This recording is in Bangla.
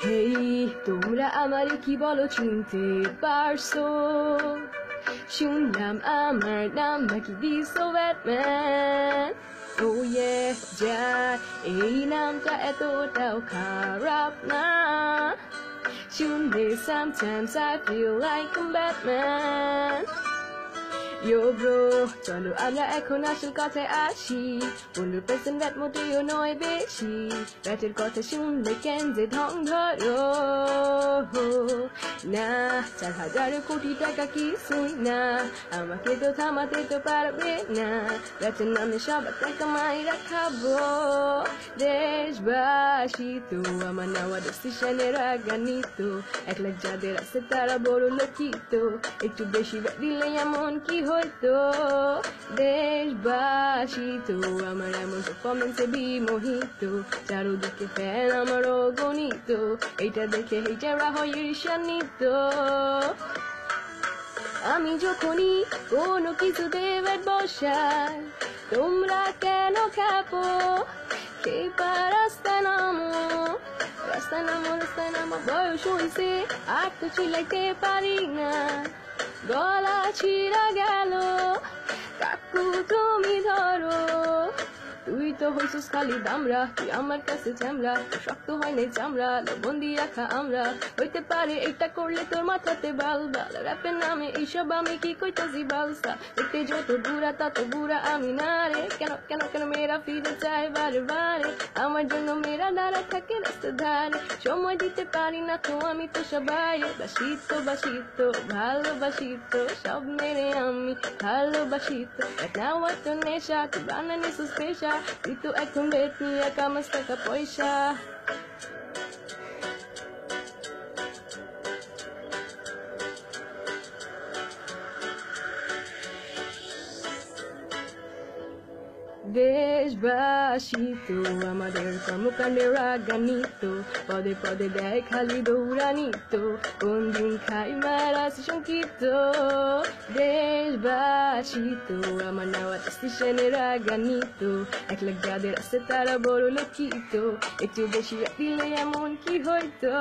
হেই তোমরা আমারে কি বলো চিনতে পারছো? শুনলাম আমার নাম নাকি দিছো ব্যাটম্যান। Oh yeah, যার এই নামটা এতটাও খারাপ না। শুনলে sometimes I feel like I'm Batman. Yo bro, চলো আমরা এখন আসল কথায় আসি। 15% ব্যাট মোটেও নয় বেশি। ব্যাটের কথা শুনলে কেন যে ঢং ধরো না, 4,000 কোটি টাকা কিছুই না, আমাকে তো থামাতে তো পারবে না। ব্যাটের নামে সবার টাকা মাইরা খাবো। দেশবাসী তো আমার নেওয়া ডিসিশনের রাগান্বিত। 1 লাখ যাদের আছে তারা বড় লক্ষিত। একটু বেশি ব্যাট দিলে এমন কি হইতো? দেশবাসী তো আমার এমন পারফরমেন্সে বিমোহিত। চারদিকে ফ্যান আমার অগণিত, এইটা দেখে হেটারা হয় ঈর্ষান্বিত। আমি যখনই কোনো কিছুতে ব্যাট বসাই, তোমরা কেন খেপো? সেই রাস্তায় নামো, রাস্তায় নামো, রাস্তায় নামো। বয়স হইছে আর তো চিলাইতে পারি না, গলা ছিঁড়া গেল কাকু তুমি ধরো। তুই তো হইছিস খালি দামরা, তুই আমার কাছে ঝামরা, শক্ত হয় নাই চামড়া, লবণ দিয়ে রাখা আমরা। হইতে পারে এটা করলে তোর মাথাতে বাল বাল, র্যাপের নামে এইসব আমি কি কইতাছি বালসা। দেখতে যত বুড়া তত বুড়া আমি না রে। কেন কেন কেন মেয়েরা ফিরে যায় বারে বারে, আমার জন্য মেয়েরা দাঁড়া থাকে রাস্তার ধারে। সময় দিতে পারি না তো আমি তো সবাই বাসি তো, বাসি তো, ভালোবাসি তো, সব মেরে আমি ভালোবাসি তো। নেওয়ার তো নেশা, তুই বানানিস পেশা, তুই তো এখন বেট নিয়ে কামাস টাকা পয়সা। দেশবাসী তো আমাদের কর্মকাণ্ডে রাগান্বিত, পদে পদে দেয় খালি দৌড়ানিত, কোন দিন খাই মারা শঙ্কিত। দেশবাসী তো আমার নেওয়া ডিসিশনে রাগান্বিত। 1 লাখ যাদের আছে তারা বড় লক্ষিত, একটু বেশি দিলে এমন কি হইতো?